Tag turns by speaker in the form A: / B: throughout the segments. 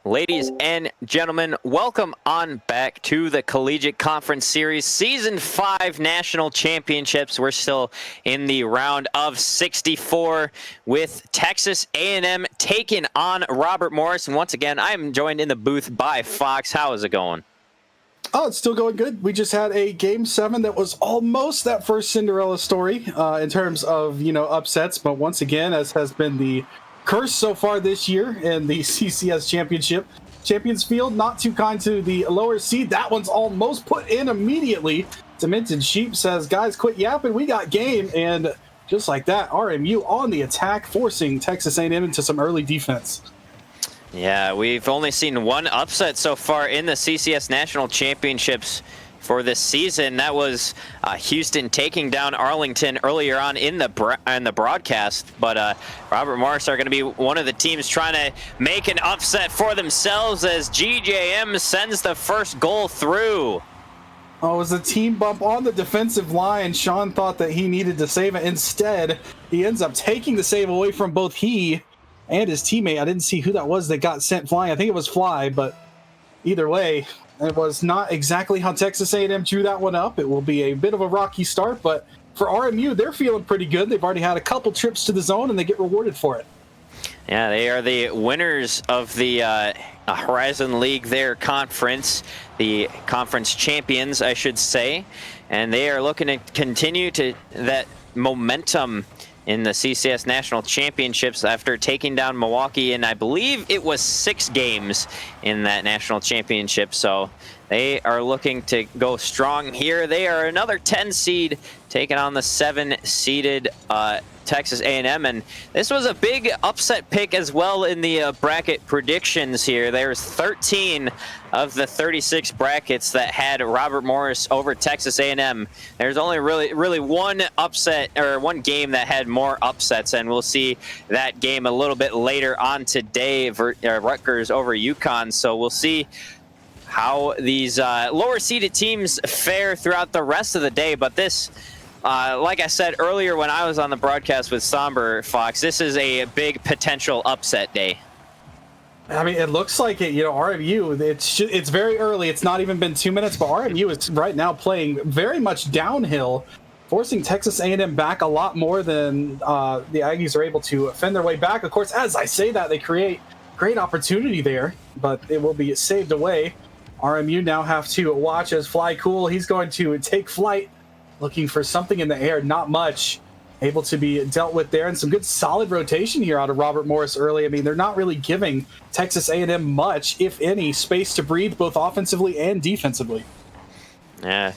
A: Ladies and gentlemen, welcome on back to the Collegiate Conference Series Season 5 National Championships. We're still in the round of 64 with Texas A&M taking on Robert Morris. And once again, I'm joined in the booth by Fox. How is it going?
B: Oh, it's still going good. We just had a Game 7 that was almost that first Cinderella story in terms of, upsets. But once again, as has been the curse so far this year in the CCS championship, Champions Field not too kind to the lower seed. That one's almost put in immediately. Demented Sheep says, guys, quit yapping. We got game. And just like that, RMU on the attack, forcing Texas A&M into some early defense.
A: Yeah, we've only seen one upset so far in the CCS National Championships for this season. That was Houston taking down Arlington earlier on in the broadcast. But Robert Morris are going to be one of the teams trying to make an upset for themselves as GJM sends the first goal through.
B: Oh, it was a team bump on the defensive line. Sean thought that he needed to save it. Instead, he ends up taking the save away from both he and his teammate. I didn't see who that was that got sent flying. I think it was Fly, but either way, it was not exactly how Texas A&M drew that one up. It will be a bit of a rocky start, but for RMU, they're feeling pretty good. They've already had a couple trips to the zone, and they get rewarded for it.
A: Yeah, they are the winners of the Horizon League, their conference, the conference champions, I should say, and they are looking to continue to that momentum in the CCS National Championships after taking down Milwaukee, and I believe it was 6 games in that National Championship. So they are looking to go strong here. They are another 10 seed taking on the 7-seeded Texas A&M, and this was a big upset pick as well in the bracket predictions here. There's 13 of the 36 brackets that had Robert Morris over Texas A&M. There's only really one upset or one game that had more upsets, and we'll see that game a little bit later on today. Rutgers over UConn, so we'll see how these lower seeded teams fare throughout the rest of the day. But this, like I said earlier when I was on the broadcast with Somber Fox, this is a big potential upset day.
B: I mean, it looks like it. RMU, it's very early. It's not even been 2 minutes, but RMU is right now playing very much downhill, forcing Texas A&M back a lot more than the Aggies are able to fend their way back. Of course, as I say that, they create great opportunity there, but it will be saved away. RMU now have to watch as Fly Cool. He's going to take flight, looking for something in the air. Not much able to be dealt with there, and some good solid rotation here out of Robert Morris early. I mean, they're not really giving Texas A&M much, if any, space to breathe, both offensively and defensively.
A: Yeah,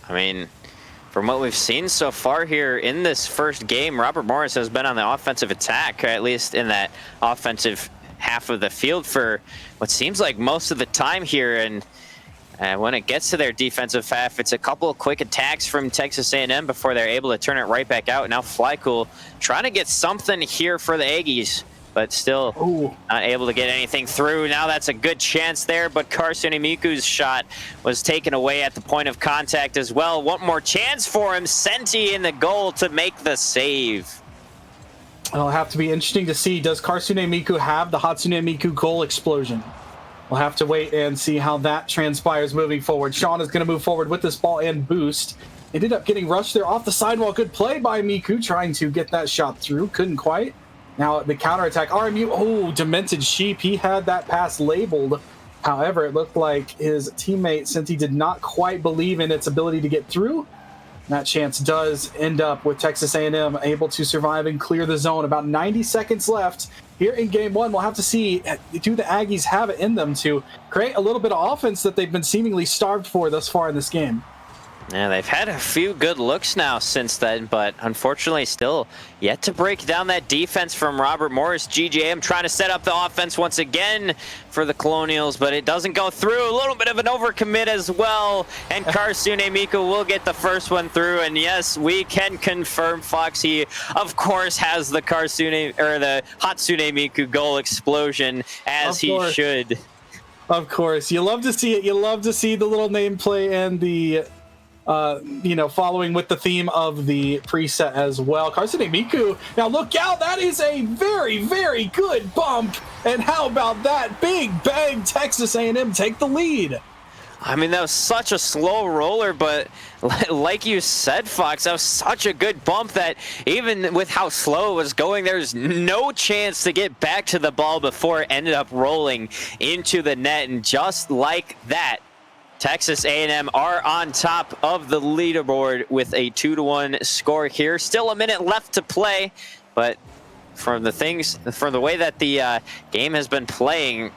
A: I mean, from what we've seen so far here in this first game, Robert Morris has been on the offensive attack, or at least in that offensive half of the field for what seems like most of the time here. And when it gets to their defensive half, it's a couple of quick attacks from Texas A&M before they're able to turn it right back out. Now Flycool trying to get something here for the Aggies, but still not able to get anything through. Now that's a good chance there, but Carson Emiku's shot was taken away at the point of contact as well. One more chance for him. Senti in the goal to make the save.
B: It'll have to be interesting to see, does Karsune Miku have the Hatsune Miku goal explosion? We'll have to wait and see how that transpires moving forward. Sean is going to move forward with this ball and boost. Ended up getting rushed there off the sidewall. Good play by Miku, trying to get that shot through. Couldn't quite. Now the counterattack. RMU, Demented Sheep. He had that pass labeled. However, it looked like his teammate, since he did not quite believe in its ability to get through, that chance does end up with Texas A&M able to survive and clear the zone. About 90 seconds left here in Game 1. We'll have to see, do the Aggies have it in them to create a little bit of offense that they've been seemingly starved for thus far in this game?
A: Yeah, they've had a few good looks now since then, but unfortunately still yet to break down that defense from Robert Morris. GJM trying to set up the offense once again for the Colonials, but it doesn't go through. A little bit of an overcommit as well, and Karsune Miku will get the first one through. And yes, we can confirm Foxy, of course, has the Karsune or the Hatsune Miku goal explosion, as he should.
B: Of course, you love to see it. You love to see the little nameplate and the following with the theme of the preset as well. Karsune Miku, now look out, that is a very, very good bump. And how about that? Big bang, Texas A&M take the lead.
A: I mean, that was such a slow roller, but like you said, Fox, that was such a good bump that even with how slow it was going, there's no chance to get back to the ball before it ended up rolling into the net. And just like that, Texas A&M are on top of the leaderboard with a 2-1 score here. Still a minute left to play, but from the way that the game has been playing,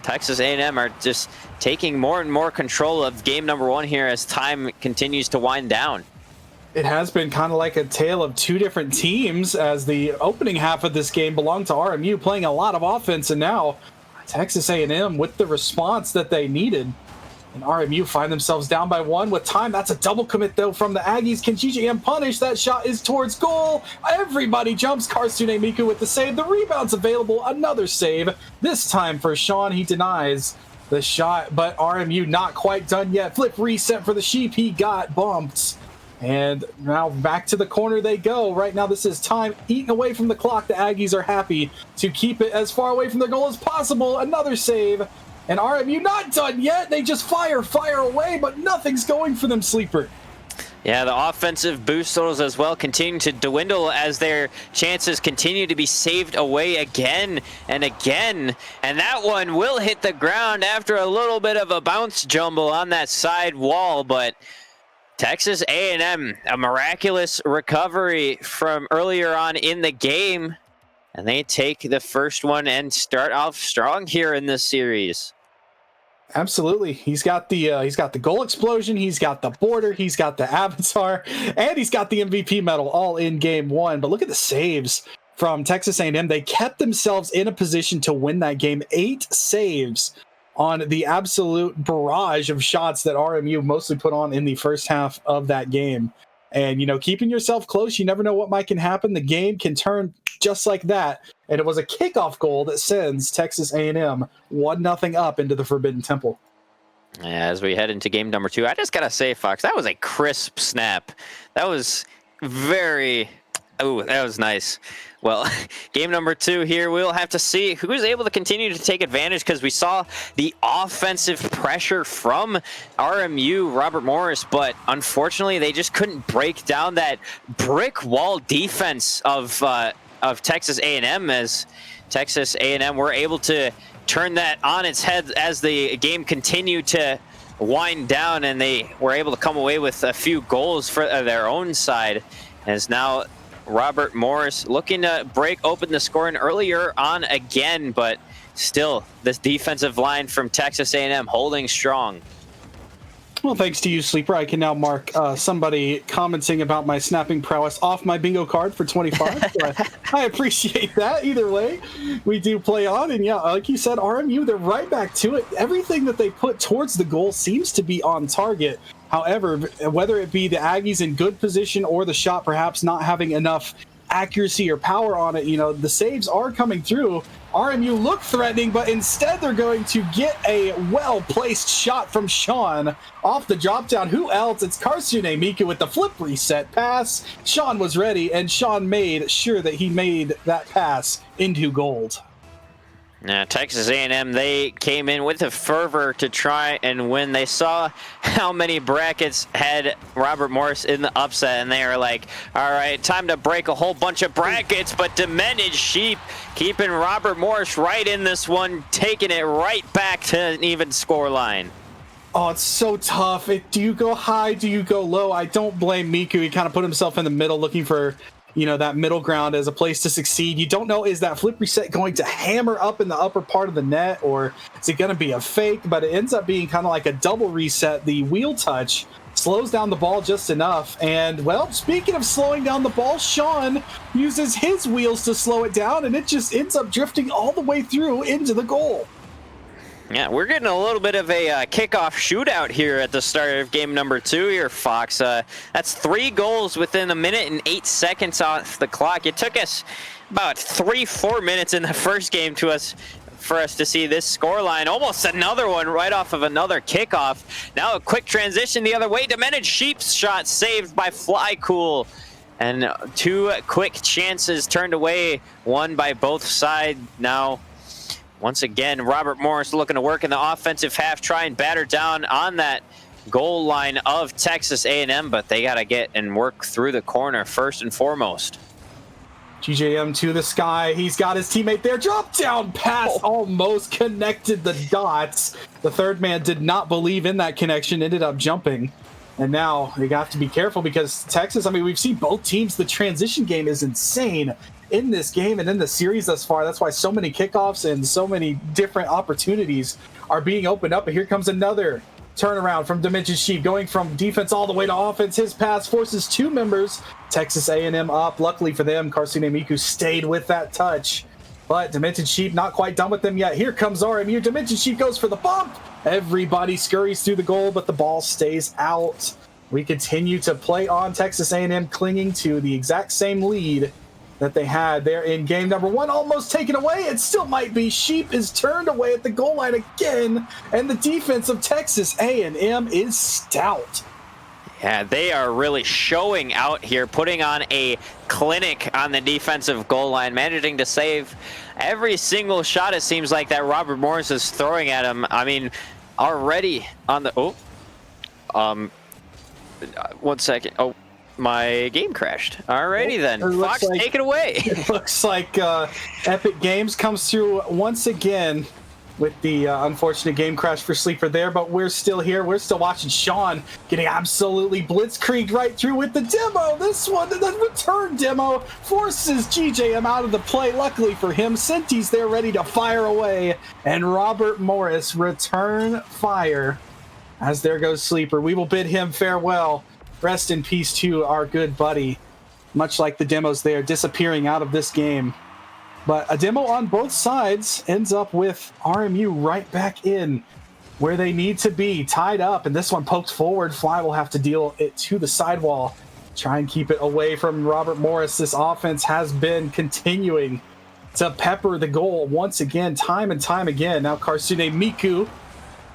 A: Texas A&M are just taking more and more control of game number 1 here as time continues to wind down.
B: It has been kind of like a tale of two different teams, as the opening half of this game belonged to RMU, playing a lot of offense, and now Texas A&M with the response that they needed. And RMU find themselves down by 1 with time. That's a double commit, though, from the Aggies. Can GGM punish? That shot is towards goal. Everybody jumps. Karsune Miku with the save. The rebound's available. Another save. This time for Sean. He denies the shot, but RMU not quite done yet. Flip reset for the Sheep. He got bumped. And now back to the corner they go. Right now, this is time eaten away from the clock. The Aggies are happy to keep it as far away from their goal as possible. Another save. And RMU not done yet. They just fire away, but nothing's going for them, Sleeper.
A: Yeah, the offensive boost totals as well continue to dwindle as their chances continue to be saved away again and again. And that one will hit the ground after a little bit of a bounce jumble on that side wall. But Texas A&M, a miraculous recovery from earlier on in the game. And they take the first one and start off strong here in this series.
B: Absolutely. He's got the goal explosion, he's got the border, he's got the avatar, and he's got the MVP medal all in game 1. But look at the saves from Texas A&M. They kept themselves in a position to win that game. 8 saves on the absolute barrage of shots that RMU mostly put on in the first half of that game. And, keeping yourself close, you never know what can happen. The game can turn just like that. And it was a kickoff goal that sends Texas A&M 1-0 up into the Forbidden Temple.
A: As we head into game number 2, I just got to say, Fox, that was a crisp snap. That was that was nice. Well, game number 2 here, we'll have to see who's able to continue to take advantage, because we saw the offensive pressure from RMU, Robert Morris, but unfortunately they just couldn't break down that brick wall defense of Texas A&M, as Texas A&M were able to turn that on its head as the game continued to wind down, and they were able to come away with a few goals for their own side, as now Robert Morris looking to break open the scoring earlier on again, but still this defensive line from Texas A&M holding strong.
B: Well, thanks to you, Sleeper. I can now mark somebody commenting about my snapping prowess off my bingo card for 25. So I appreciate that. Either way, we do play on. And yeah, like you said, RMU, they're right back to it. Everything that they put towards the goal seems to be on target. However, whether it be the Aggies in good position or the shot perhaps not having enough accuracy or power on it, the saves are coming through. RMU look threatening, but instead they're going to get a well-placed shot from Sean off the drop down. Who else? It's Karsune Miku with the flip reset pass. Sean was ready, and Sean made sure that he made that pass into gold.
A: Now, Texas A&M, they came in with a fervor to try and win. They saw how many brackets had Robert Morris in the upset, and they were like, all right, time to break a whole bunch of brackets, but Demented Sheep keeping Robert Morris right in this one, taking it right back to an even score line.
B: Oh, it's so tough. Do you go high? Do you go low? I don't blame Miku. He kind of put himself in the middle looking for that middle ground as a place to succeed. You don't know, is that flip reset going to hammer up in the upper part of the net, or is it going to be a fake? But it ends up being kind of like a double reset. The wheel touch slows down the ball just enough. And, well, speaking of slowing down the ball, Sean uses his wheels to slow it down, and it just ends up drifting all the way through into the goal.
A: Yeah, we're getting a little bit of a kickoff shootout here at the start of game number 2 here, Fox. That's 3 goals within a minute and 8 seconds off the clock. It took us about 3-4 minutes in the first game for us to see this scoreline. Almost another one right off of another kickoff. Now a quick transition the other way. Demented Sheep's shot saved by Flycool. And 2 quick chances turned away, one by both sides. Now, once again, Robert Morris looking to work in the offensive half, try and batter down on that goal line of Texas A&M, but they got to get and work through the corner first and foremost.
B: GJM to the sky. He's got his teammate there. Drop down pass almost connected the dots. The third man did not believe in that connection, ended up jumping. And now they got to be careful because Texas, I mean, we've seen both teams. The transition game is insane in this game and in the series thus far. That's why so many kickoffs and so many different opportunities are being opened up. And here comes another turnaround from Dimension Sheep, going from defense all the way to offense. His pass forces 2 members, Texas A&M up. Luckily for them, Karsune Miku stayed with that touch. But Dimension Sheep not quite done with them yet. Here comes RMU. Dimension Sheep goes for the bump. Everybody scurries through the goal, but the ball stays out. We continue to play on. Texas A&M clinging to the exact same lead that they had there in game number 1, almost taken away. It still might be. Sheep is turned away at the goal line again, and the defense of Texas A&M is stout.
A: Yeah, they are really showing out here, putting on a clinic on the defensive goal line, managing to save every single shot it seems like that Robert Morris is throwing at him. I mean, already on the... one second. Oh, my game crashed. Alrighty then. Fox, take it away.
B: It looks like Epic Games comes through once again with the unfortunate game crash for Sleeper there, but we're still here. We're still watching Sean getting absolutely blitzkrieged right through with the demo. This one, the return demo, forces GJM out of the play. Luckily for him, Senti's there ready to fire away, and Robert Morris return fire. As there goes Sleeper. We will bid him farewell. Rest in peace to our good buddy. Much like the demos there, disappearing out of this game. But a demo on both sides ends up with RMU right back in where they need to be, tied up. And this one poked forward. Fly will have to deal it to the sidewall. Try and keep it away from Robert Morris. This offense has been continuing to pepper the goal once again, time and time again. Now Karsune Miku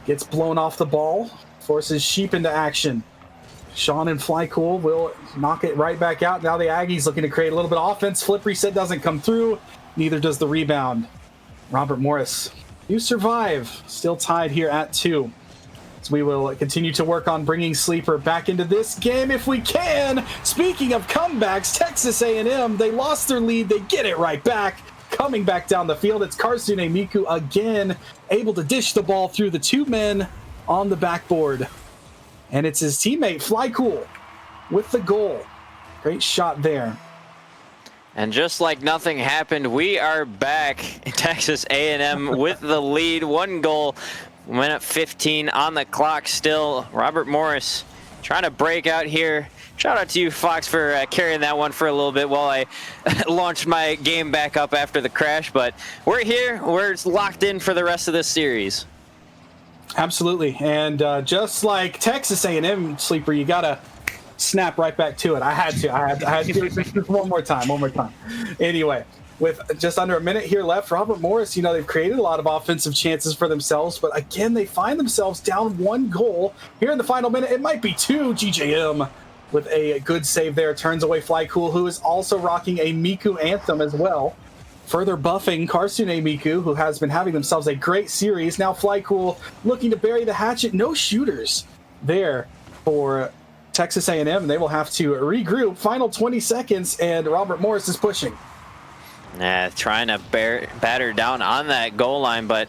B: gets blown off the ball, forces Sheep into action. Sean and Flycool will knock it right back out. Now the Aggies looking to create a little bit of offense. Flip reset doesn't come through. Neither does the rebound. Robert Morris, you survive. Still tied here at 2. So we will continue to work on bringing Sleeper back into this game if we can. Speaking of comebacks, Texas A&M, they lost their lead. They get it right back. Coming back down the field, it's Karsune Miku again, able to dish the ball through the 2 men on the backboard. And it's his teammate, Flycool, with the goal. Great shot there.
A: And just like nothing happened, we are back. Texas A&M with the lead. 1 goal, minute 15 on the clock still. Robert Morris trying to break out here. Shout out to you, Fox, for carrying that one for a little bit while I launched my game back up after the crash. But we're here. We're locked in for the rest of this series.
B: Absolutely. And just like Texas A&M, Sleeper, you got to snap right back to it. I had to do it one more time. Anyway, with just under a minute here left, Robert Morris, they've created a lot of offensive chances for themselves, but again, they find themselves down 1 goal here in the final minute. It might be 2. GJM with a good save there, turns away Flycool, who is also rocking a Miku anthem as well. Further buffing Karsune Miku, who has been having themselves a great series. Now Flycool looking to bury the hatchet. No shooters there for Texas A&M, and they will have to regroup. Final 20 seconds, and Robert Morris is pushing.
A: Trying to batter down on that goal line, but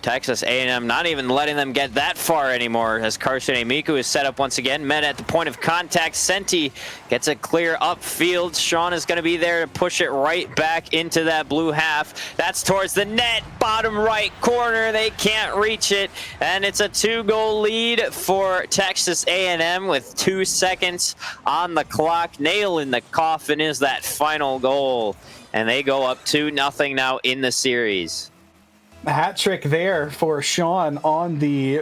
A: Texas A&M not even letting them get that far anymore as Karsune Miku is set up once again. Met at the point of contact. Senti gets it clear upfield. Sean is going to be there to push it right back into that blue half. That's towards the net, bottom right corner. They can't reach it, and it's a 2-goal lead for Texas A&M with 2 seconds on the clock. Nail in the coffin is that final goal, and they go up 2-0 now in the series.
B: A hat trick there for Sean on the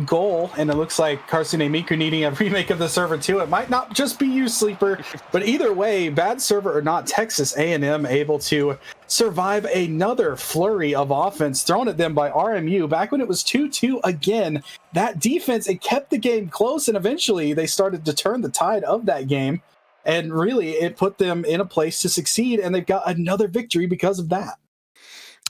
B: goal, and it looks like Karsune Miku needing a remake of the server too. It might not just be you, Sleeper, but either way, bad server or not, Texas A&M able to survive another flurry of offense thrown at them by RMU. Back when it was 2-2 again, that defense, it kept the game close, and eventually they started to turn the tide of that game. And really, it put them in a place to succeed, and they've got another victory because of that.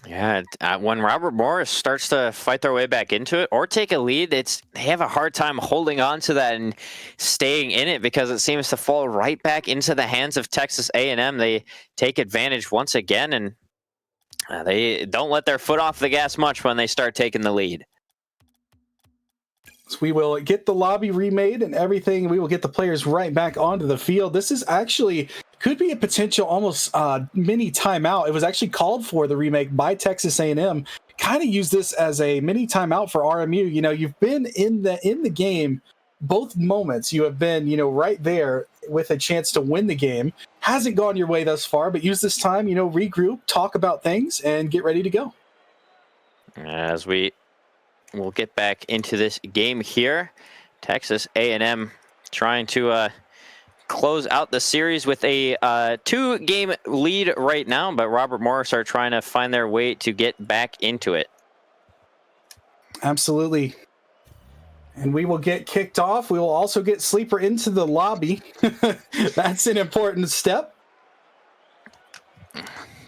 A: Yeah, when Robert Morris starts to fight their way back into it or take a lead, they have a hard time holding on to that and staying in it because it seems to fall right back into the hands of Texas A&M. They take advantage once again, and they don't let their foot off the gas much when they start taking the lead.
B: So we will get the lobby remade and everything. We will get the players right back onto the field. This is actually could be a potential almost mini timeout. It was actually called for, the remake, by Texas A&M. Kind of use this as a mini timeout for RMU. You know, you've been in the game both moments. You have been, you know, right there with a chance to win the game. Hasn't gone your way thus far, but use this time, you know, regroup, talk about things, and get ready to go.
A: As we'll get back into this game here. Texas A&M trying to close out the series with a 2-game lead right now, but Robert Morris are trying to find their way to get back into it.
B: Absolutely. And we will get kicked off. We will also get Sleeper into the lobby. That's an important step.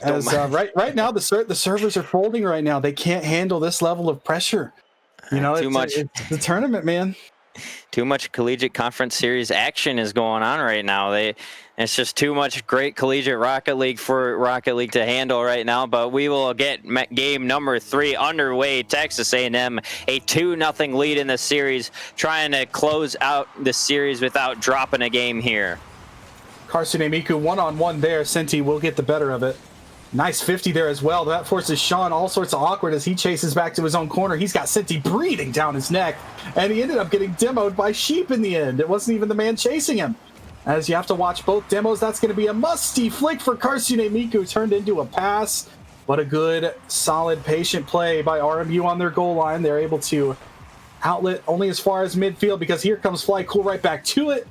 B: As right now, the servers are folding right now. They can't handle this level of pressure. You know, it's the tournament, man.
A: Too much collegiate conference series action is going on right now. It's just too much great collegiate Rocket League for Rocket League to handle right now. But we will get game number 3 underway. Texas A&M, a 2-0 lead in the series, trying to close out the series without dropping a game here.
B: Karsune Miku one-on-one there. Senti will get the better of it. Nice 50 there as well. That forces Sean all sorts of awkward as he chases back to his own corner. He's got Senti breathing down his neck, and he ended up getting demoed by Sheep in the end. It wasn't even the man chasing him. As you have to watch both demos, that's going to be a musty flick for Karsune Miku, turned into a pass. But a good, solid, patient play by RMU on their goal line. They're able to outlet only as far as midfield because here comes Fly Cool right back to it.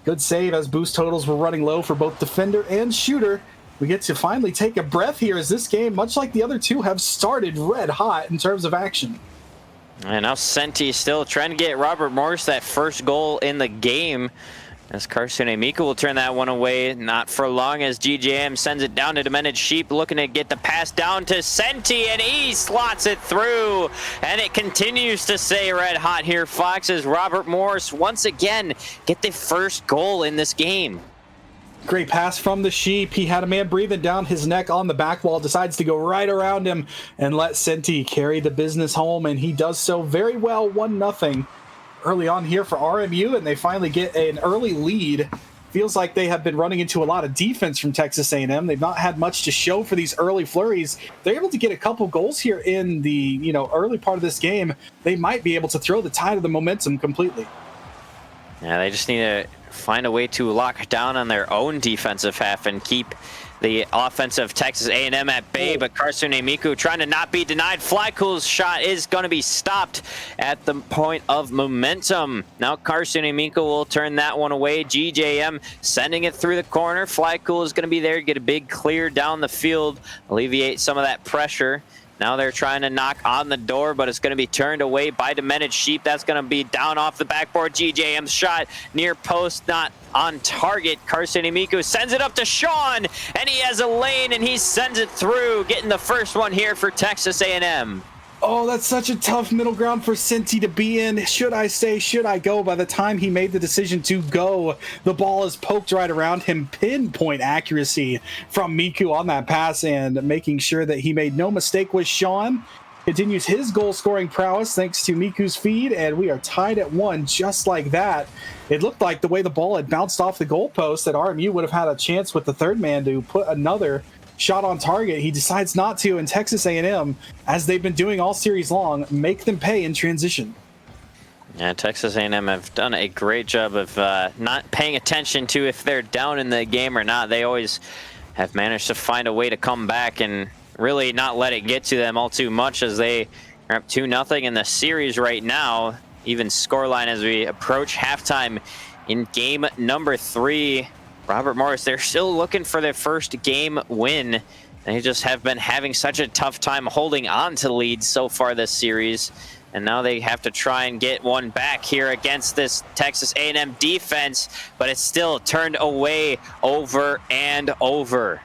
B: Good save as boost totals were running low for both defender and shooter. We get to finally take a breath here as this game, much like the other two, have started red hot in terms of action.
A: And now Senti still trying to get Robert Morris that first goal in the game. As Karsune Miku will turn that one away, not for long, as GJM sends it down to Demented Sheep, looking to get the pass down to Senti, and he slots it through. And it continues to stay red hot here, Fox, as Robert Morris once again get the first goal in this game.
B: Great pass from the Sheep. He had a man breathing down his neck on the back wall, decides to go right around him and let Senti carry the business home, and he does so very well. 1-0 early on here for RMU, and they finally get an early lead. Feels like they have been running into a lot of defense from Texas A&M. They've not had much to show for these early flurries. They're able to get a couple goals here in the early part of this game. They might be able to throw the tide of the momentum completely.
A: Yeah, they just need to find a way to lock down on their own defensive half and keep the offensive Texas A&M at bay. But Karsune Miku trying to not be denied. Flycool's shot is going to be stopped at the point of momentum. Now Karsune Miku will turn that one away. GJM sending it through the corner. Flycool is going to be there to get a big clear down the field, alleviate some of that pressure. Now they're trying to knock on the door, but it's going to be turned away by Demented Sheep. That's going to be down off the backboard. GJM's shot near post, not on target. Karsune Miku sends it up to Sean, and he has a lane, and he sends it through, getting the first one here for Texas A&M.
B: Oh, that's such a tough middle ground for Senti to be in. Should I stay? Should I go? By the time he made the decision to go, the ball is poked right around him. Pinpoint accuracy from Miku on that pass, and making sure that he made no mistake with Sean. Continues his goal-scoring prowess thanks to Miku's feed, and we are tied at 1 just like that. It looked like the way the ball had bounced off the goalpost that RMU would have had a chance with the third man to put another shot on target. He decides not to, and Texas A&M, as they've been doing all series long, make them pay in transition.
A: Yeah, Texas A&M have done a great job of not paying attention to if they're down in the game or not. They always have managed to find a way to come back and really not let it get to them all too much, as they are up 2-0 in the series right now. Even scoreline as we approach halftime in game number 3. Robert Morris, they're still looking for their first game win They just have been having such a tough time holding on to leads so far this series. And now they have to try and get one back here against this Texas A&M defense, but it's still turned away over and over.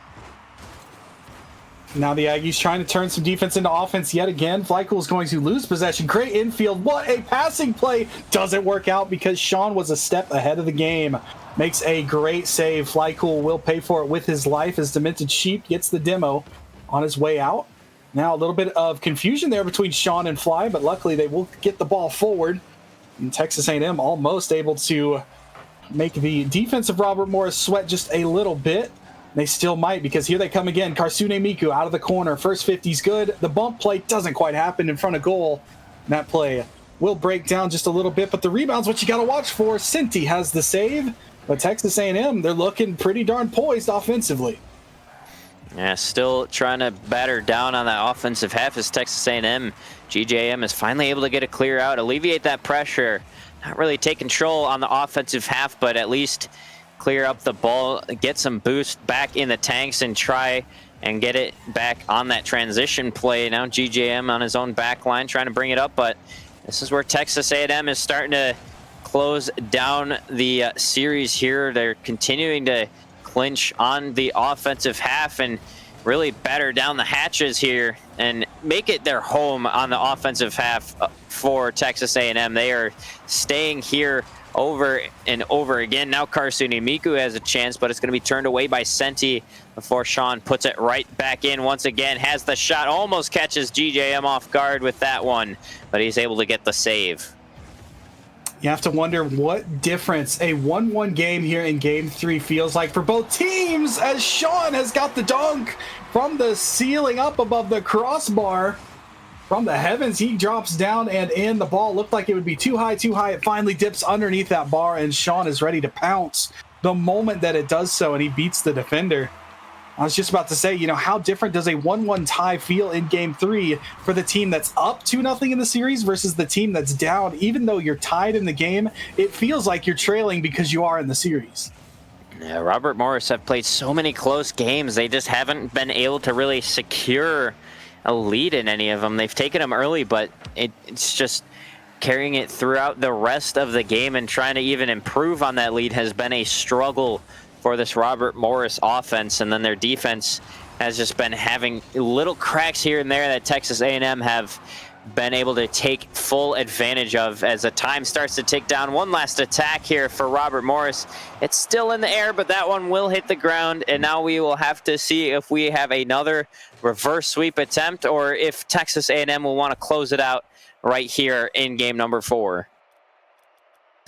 B: Now the Aggies trying to turn some defense into offense yet again. Flycool is going to lose possession. Great infield. What a passing play. Doesn't work out because Sean was a step ahead of the game. Makes a great save. Flycool will pay for it with his life as Demented Sheep gets the demo on his way out. Now a little bit of confusion there between Sean and Fly, but luckily they will get the ball forward. And Texas A&M almost able to make the defense of Robert Morris sweat just a little bit. They still might, because here they come again. Karsune Miku out of the corner. First 50's good. The bump play doesn't quite happen in front of goal. And that play will break down just a little bit, but the rebound's what you got to watch for. Sinti has the save, but Texas A&M, they're looking pretty darn poised offensively.
A: Yeah, still trying to batter down on that offensive half as Texas A&M. GJM is finally able to get a clear out, alleviate that pressure. Not really take control on the offensive half, but at least clear up the ball, get some boost back in the tanks, and try and get it back on that transition play. Now GJM on his own back line trying to bring it up, but this is where Texas A&M is starting to close down the series here. They're continuing to clinch on the offensive half and really batter down the hatches here and make it their home on the offensive half for Texas A&M. They are staying here over and over again. Now Karsune Miku has a chance, but it's going to be turned away by Senti before Sean puts it right back in once again. Has the shot, almost catches GJM off guard with that one, but he's able to get the save.
B: You have to wonder what difference a 1-1 game here in Game 3 feels like for both teams, as Sean has got the dunk from the ceiling up above the crossbar. From the heavens, he drops down and in. The ball looked like it would be too high, too high. It finally dips underneath that bar, and Sean is ready to pounce the moment that it does so, and he beats the defender. I was just about to say, how different does a 1-1 tie feel in Game 3 for the team that's up 2-0 in the series versus the team that's down? Even though you're tied in the game, it feels like you're trailing because you are in the series.
A: Yeah, Robert Morris have played so many close games. They just haven't been able to really secure a lead in any of them. They've taken them early, but it's just carrying it throughout the rest of the game and trying to even improve on that lead has been a struggle for this Robert Morris offense. And then their defense has just been having little cracks here and there that Texas A&M have been able to take full advantage of as the time starts to tick down. One last attack here for Robert Morris. It's still in the air, but that one will hit the ground, and now we will have to see if we have another reverse sweep attempt or if Texas A&M will want to close it out right here in game number 4.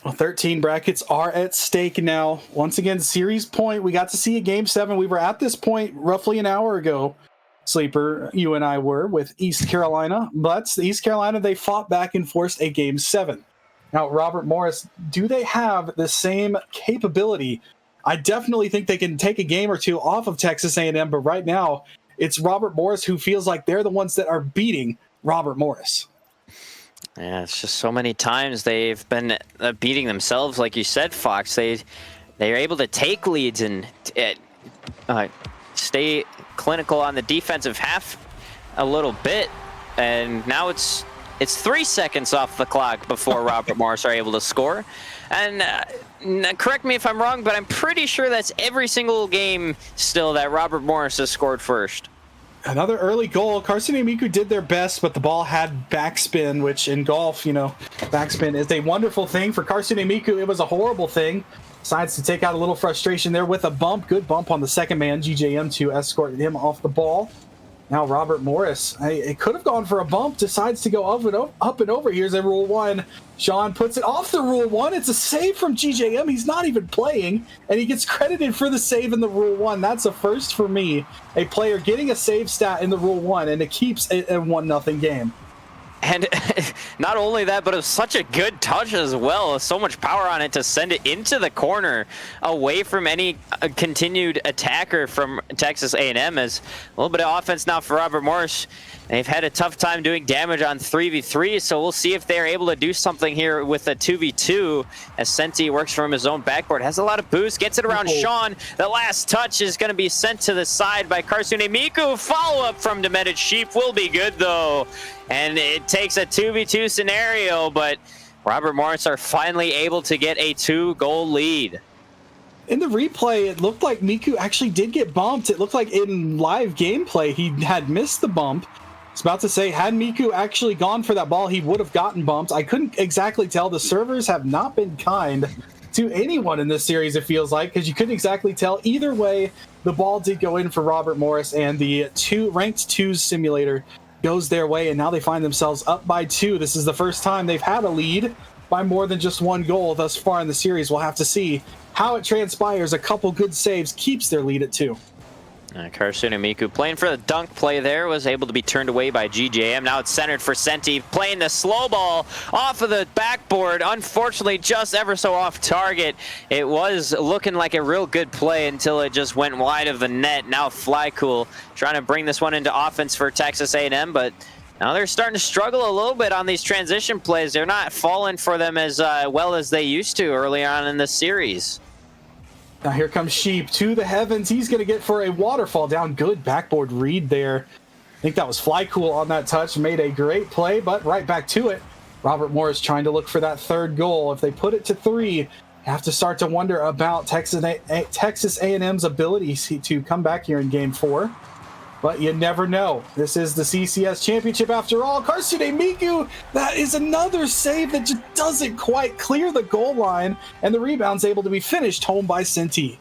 B: Well, 13 brackets are at stake now. Once again, series point. We got to see a Game 7. We were at this point roughly an hour ago. Sleeper, you and I were with East Carolina, but the East Carolina, they fought back and forced a Game 7. Now, Robert Morris, do they have the same capability? I definitely think they can take a game or two off of Texas A&M, but right now, it's Robert Morris who feels like they're the ones that are beating Robert Morris.
A: Yeah, it's just so many times they've been beating themselves, like you said, Fox. They're able to take leads and stay clinical on the defensive half a little bit, and now it's 3 seconds off the clock before Robert Morris are able to score. And correct me if I'm wrong, but I'm pretty sure that's every single game still that Robert Morris has scored first.
B: Another early goal. Karsune Miku did their best, but the ball had backspin, which in golf, backspin is a wonderful thing. For Karsune Miku, it was a horrible thing. Decides to take out a little frustration there with a bump. Good bump on the second man, GJM, to escort him off the ball. Now Robert Morris, it could have gone for a bump, decides to go up and over. Here's a Rule 1. Sean puts it off the Rule 1. It's a save from GJM. He's not even playing, and he gets credited for the save in the Rule 1. That's a first for me. A player getting a save stat in the Rule 1, and it keeps it a 1-0 game.
A: And not only that, but it was such a good touch as well. So much power on it to send it into the corner away from any continued attacker from Texas A&M. As a little bit of offense now for Robert Morris. They've had a tough time doing damage on 3v3, so we'll see if they're able to do something here with a 2v2 as Senti works from his own backboard. Has a lot of boost, gets it around Sean. The last touch is going to be sent to the side by Karsune Miku. Follow-up from Demented Sheep will be good, though. And it takes a 2v2 scenario, but Robert Morris are finally able to get a 2-goal lead.
B: In the replay, it looked like Miku actually did get bumped. It looked like in live gameplay, he had missed the bump. I was about to say, had Miku actually gone for that ball, he would have gotten bumped. I couldn't exactly tell. The servers have not been kind to anyone in this series, it feels like, because you couldn't exactly tell. Either way, the ball did go in for Robert Morris, and the ranked 2s simulator goes their way, and now they find themselves up by 2. This is the first time they've had a lead by more than just 1 goal thus far in the series. We'll have to see how it transpires. A couple good saves keeps their lead at 2.
A: Karsune Miku playing for the dunk play there, was able to be turned away by GJM. Now it's centered for Senti, playing the slow ball off of the backboard. Unfortunately, just ever so off target. It was looking like a real good play until it just went wide of the net. Now Flycool trying to bring this one into offense for Texas A&M, but now they're starting to struggle a little bit on these transition plays. They're not falling for them as well as they used to early on in the series.
B: Now here comes Sheep to the heavens. He's going to get for a waterfall down. Good backboard read there. I think that was Flycool on that touch. Made a great play, but right back to it. Robert Morris trying to look for that 3rd goal. If they put it to 3, you have to start to wonder about Texas A&M's ability to come back here in Game 4. But you never know. This is the CCS Championship after all. Karsune Miku, that is another save that just doesn't quite clear the goal line, and the rebound's able to be finished home by Senti.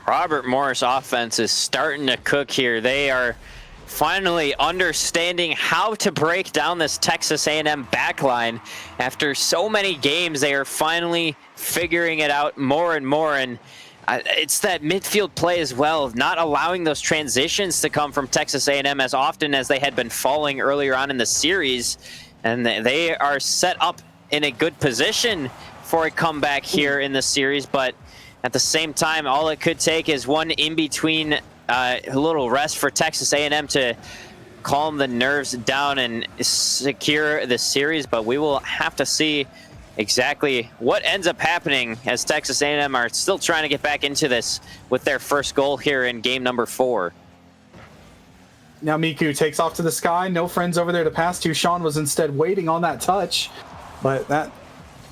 A: Robert Morris offense is starting to cook here. They are finally understanding how to break down this Texas A&M backline. After so many games, they are finally figuring it out more and more, and it's that midfield play as well, not allowing those transitions to come from Texas A&M as often as they had been falling earlier on in the series. And they are set up in a good position for a comeback here in the series. But at the same time, all it could take is one in-between a little rest for Texas A&M to calm the nerves down and secure the series. But we will have to see exactly what ends up happening as Texas A&M are still trying to get back into this with their first goal here in game number 4.
B: Now Miku takes off to the sky. No friends over there to pass to. Sean was instead waiting on that touch, but that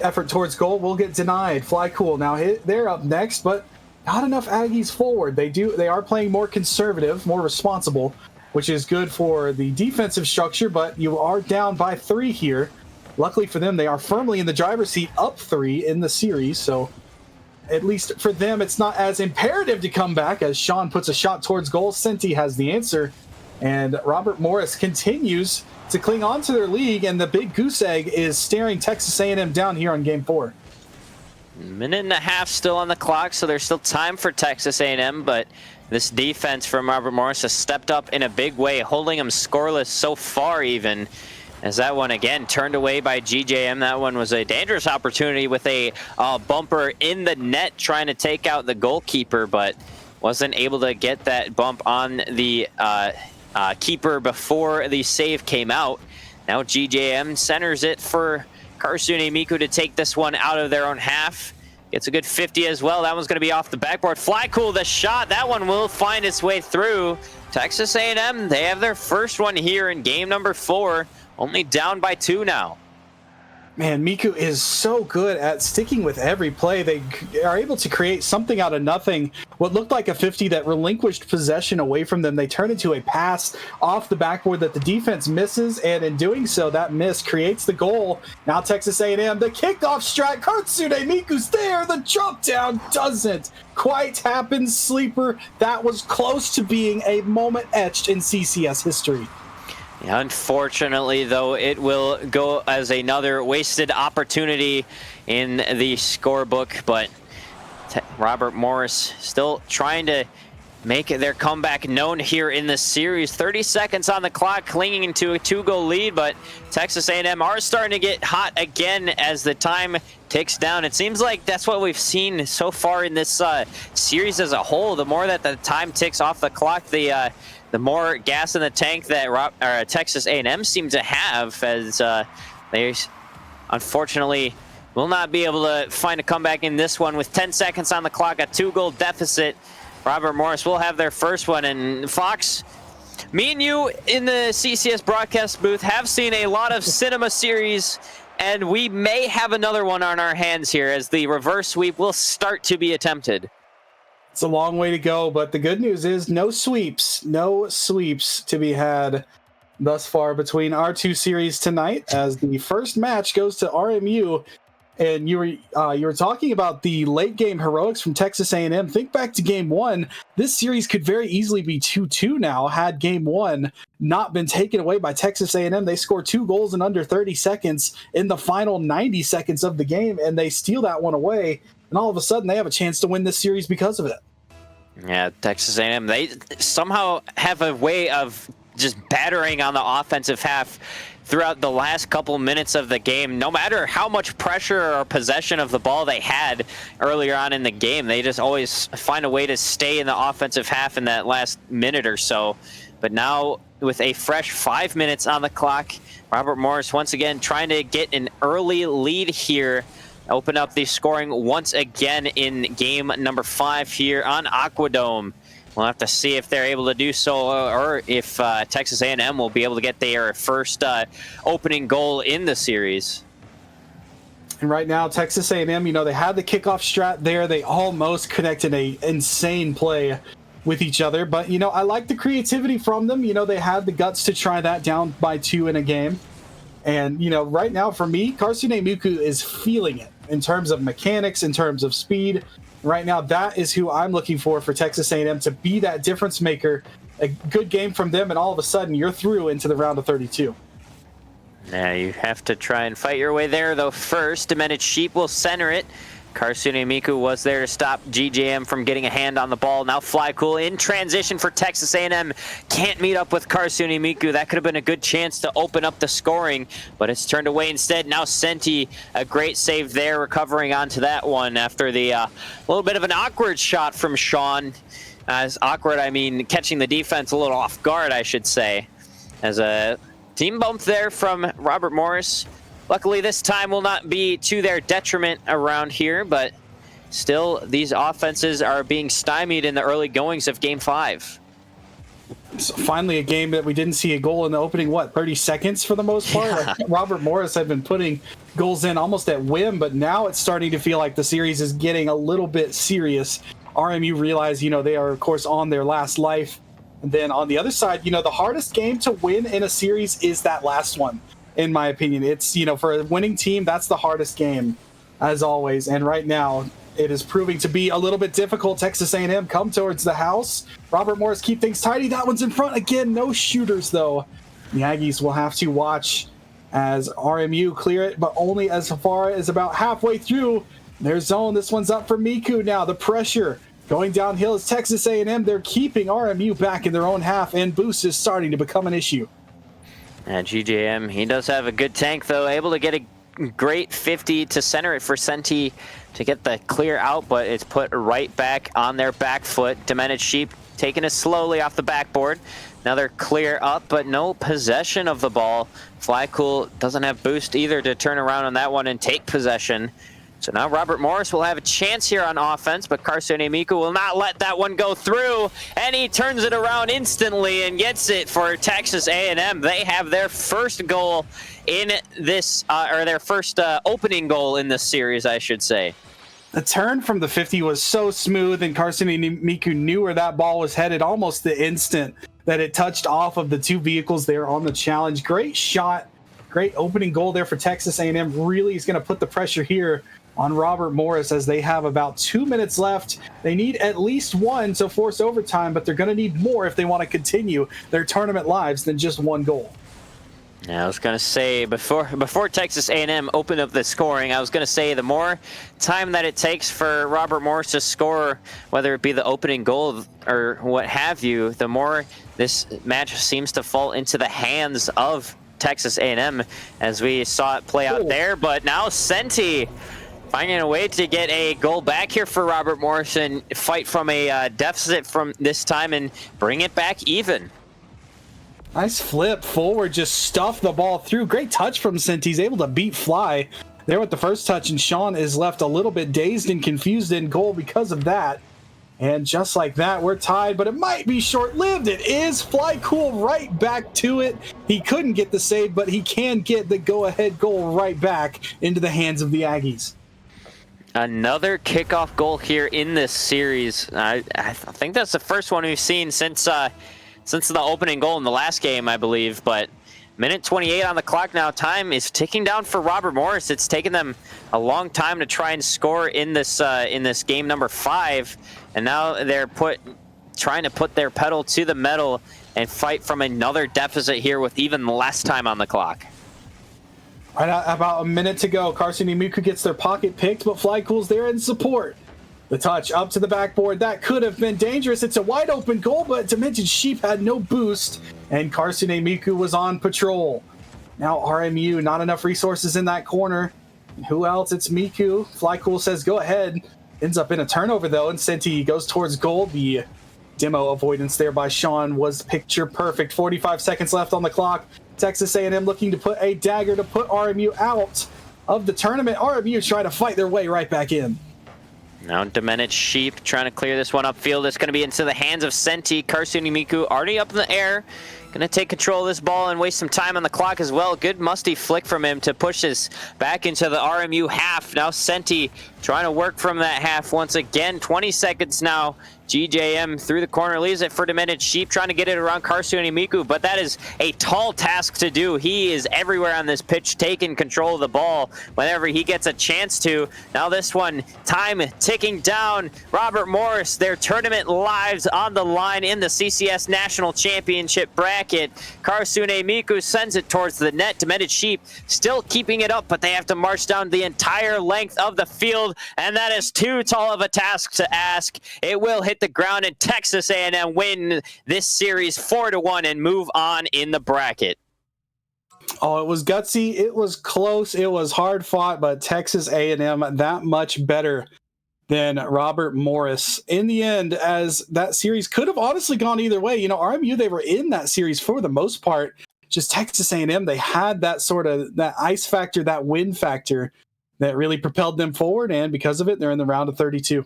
B: effort towards goal will get denied. Flycool now they're up next, but not enough Aggies forward. They are playing more conservative, more responsible, which is good for the defensive structure, but you are down by 3 here. Luckily for them, they are firmly in the driver's seat, up 3 in the series, so at least for them, it's not as imperative to come back as Sean puts a shot towards goal. Senti has the answer, and Robert Morris continues to cling on to their league, and the big goose egg is staring Texas A&M down here on Game 4.
A: Minute and a half still on the clock, so there's still time for Texas A&M, but this defense from Robert Morris has stepped up in a big way, holding them scoreless so far even. As that one, again, turned away by GJM. That one was a dangerous opportunity with a bumper in the net trying to take out the goalkeeper, but wasn't able to get that bump on the keeper before the save came out. Now GJM centers it for Karsune Miku to take this one out of their own half. Gets a good 50 as well. That one's going to be off the backboard. Flycool, the shot. That one will find its way through. Texas A&M, they have their first one here in game number 4. Only down by 2 now.
B: Man, Miku is so good at sticking with every play. They are able to create something out of nothing. What looked like a 50 that relinquished possession away from them, they turn into a pass off the backboard that the defense misses, and in doing so, that miss creates the goal. Now Texas A&M, the kickoff strike. Karsune Miku's there. The drop down doesn't quite happen. Sleeper, that was close to being a moment etched in CCS history.
A: Unfortunately, though, it will go as another wasted opportunity in the scorebook, but Robert Morris still trying to make their comeback known here in the series. 30 seconds on the clock, clinging into a 2-goal lead, but Texas A&M are starting to get hot again as the time ticks down. It seems like that's what we've seen so far in this series as a whole. The more that the time ticks off the clock, the more gas in the tank that Texas A&M seem to have, as they unfortunately will not be able to find a comeback in this one. With 10 seconds on the clock, a 2-goal deficit. Robert Morris will have their first one. And Fox, me and you in the CCS broadcast booth have seen a lot of cinema series, and we may have another one on our hands here as the reverse sweep will start to be attempted.
B: It's a long way to go, but the good news is no sweeps to be had thus far between our two series tonight, as the first match goes to RMU. And you were talking about the late game heroics from Texas A&M. Think back to game one. This series could very easily be 2-2 now had game one not been taken away by Texas A&M. They score 2 goals in under 30 seconds in the final 90 seconds of the game, and they steal that one away. And all of a sudden, they have a chance to win this series because of it.
A: Yeah, Texas A&M, they somehow have a way of just battering on the offensive half throughout the last couple minutes of the game. No matter how much pressure or possession of the ball they had earlier on in the game, they just always find a way to stay in the offensive half in that last minute or so. But now with a fresh 5 minutes on the clock, Robert Morris once again trying to get an early lead here, open up the scoring once again in game number 5 here on Aquadome. We'll have to see if they're able to do so, or if Texas A&M will be able to get their first opening goal in the series.
B: And right now, Texas A&M, they had the kickoff strat there. They almost connected a insane play with each other. But, I like the creativity from them. They had the guts to try that down by 2 in a game. And, right now, for me, Karsune Miku is feeling it in terms of mechanics, in terms of speed. Right now, that is who I'm looking for Texas A&M to be that difference maker. A good game from them, and all of a sudden, you're through into the round of 32.
A: Yeah, you have to try and fight your way there, though. First, Demented Sheep will center it. Karsune Miku was there to stop GJM from getting a hand on the ball. Now Flycool in transition for Texas A&M. Can't meet up with Karsune Miku. That could have been a good chance to open up the scoring, but it's turned away instead. Now Senti, a great save there, recovering onto that one after the little bit of an awkward shot from Sean. As awkward, I mean catching the defense a little off guard, I should say. As a team bump there from Robert Morris. Luckily, this time will not be to their detriment around here, but still, these offenses are being stymied in the early goings of Game 5.
B: So finally, a game that we didn't see a goal in the opening, 30 seconds for the most part?
A: Yeah.
B: Robert Morris had been putting goals in almost at whim, but now it's starting to feel like the series is getting a little bit serious. RMU realize, they are, of course, on their last life. And then on the other side, the hardest game to win in a series is that last one. In my opinion, it's, for a winning team, that's the hardest game, as always. And right now, it is proving to be a little bit difficult. Texas A&M come towards the house. Robert Morris keep things tidy. That one's in front again. No shooters, though. The Aggies will have to watch as RMU clear it, but only as far as about halfway through their zone. This one's up for Miku now. The pressure going downhill is Texas A&M. They're keeping RMU back in their own half, and boost is starting to become an issue.
A: And GJM, he does have a good tank, though, able to get a great 50 to center it for Senti to get the clear out, but it's put right back on their back foot. Demented Sheep taking it slowly off the backboard. Another clear up, but no possession of the ball. Flycool doesn't have boost either to turn around on that one and take possession. So now Robert Morris will have a chance here on offense, but Karsune Miku will not let that one go through, and he turns it around instantly and gets it for Texas A&M. They have their first goal in this, or their first opening goal in this series, I should say.
B: The turn from the 50 was so smooth, and Karsune Miku knew where that ball was headed almost the instant that it touched off of the two vehicles there on the challenge. Great shot, great opening goal there for Texas A&M. Really is going to put the pressure here on Robert Morris as they have about 2 minutes left. They need at least one to force overtime, but they're going to need more if they want to continue their tournament lives than just one goal.
A: Yeah, I was gonna say before Texas A&M opened up the scoring, I was gonna say the more time that it takes for Robert Morris to score, whether it be the opening goal or what have you, the more this match seems to fall into the hands of Texas A&M, as we saw it play out there. But now Senti finding a way to get a goal back here for Robert Morris and fight from a deficit from this time and bring it back even.
B: Nice flip forward, just stuff the ball through. Great touch from Senti. He's able to beat Fly there with the first touch, and Sean is left a little bit dazed and confused in goal because of that. And just like that, we're tied, but it might be short-lived. It is. Fly Cool right back to it. He couldn't get the save, but he can get the go-ahead goal right back into the hands of the Aggies.
A: Another kickoff goal here in this series. I think that's the first one we've seen since the opening goal in the last game, I believe. But minute 28 on the clock now. Time is ticking down for Robert Morris. It's taken them a long time to try and score in this game number 5, and now they're trying to put their pedal to the metal and fight from another deficit here with even less time on the clock.
B: Right about a minute to go. Carson Imuku gets their pocket picked, but Fly Cool's there in support. The touch up to the backboard. That could have been dangerous. It's a wide open goal, but Dimension Sheep had no boost, and Carson Miku was on patrol. Now RMU, not enough resources in that corner. Who else? It's Miku. Fly Cool says go ahead. Ends up in a turnover though, and Senti goes towards goal. The demo avoidance there by Sean was picture perfect. 45 seconds left on the clock. Texas A&M looking to put a dagger to put RMU out of the tournament. RMU trying to fight their way right back in.
A: Now Demented Sheep trying to clear this one upfield. It's going to be into the hands of Senti. Karsuni Miku already up in the air. Going to take control of this ball and waste some time on the clock as well. Good musty flick from him to push this back into the RMU half. Now Senti trying to work from that half once again. 20 seconds now. GJM through the corner, leaves it for Demented Sheep, trying to get it around Karsuni Miku, but that is a tall task to do. He is everywhere on this pitch, taking control of the ball whenever he gets a chance to. Now this one, time ticking down. Robert Morris, their tournament lives on the line in the CCS National Championship bracket. Karsune Miku sends it towards the net. Demented Sheep still keeping it up, but they have to march down the entire length of the field, and that is too tall of a task to ask. It will hit the ground, and Texas A&M win this series 4-1 and move on in the bracket.
B: Oh, it was gutsy. It was close. It was hard fought, but Texas A&M that much better than Robert Morris in the end, as that series could have honestly gone either way. You know, RMU, they were in that series for the most part. Just Texas A&M, they had that sort of that ice factor, that win factor that really propelled them forward, and because of it, they're in the round of 32.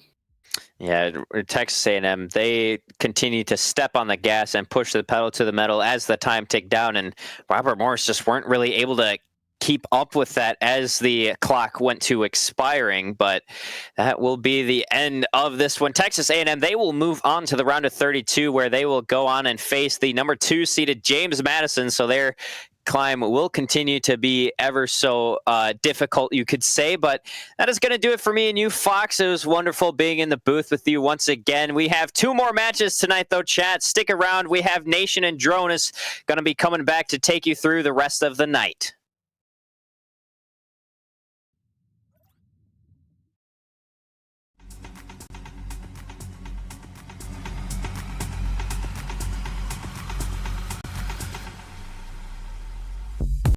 A: Yeah, Texas A&M, they continue to step on the gas and push the pedal to the metal as the time ticked down, and Robert Morris just weren't really able to keep up with that as the clock went to expiring. But that will be the end of this one. Texas A&M, they will move on to the round of 32, where they will go on and face the number 2 seeded James Madison. So their climb will continue to be ever so difficult, you could say. But that is going to do it for me and you, Fox. It was wonderful being in the booth with you once again. We have 2 more matches tonight, though, chat. Stick around. We have Nation and Dronus going to be coming back to take you through the rest of the night.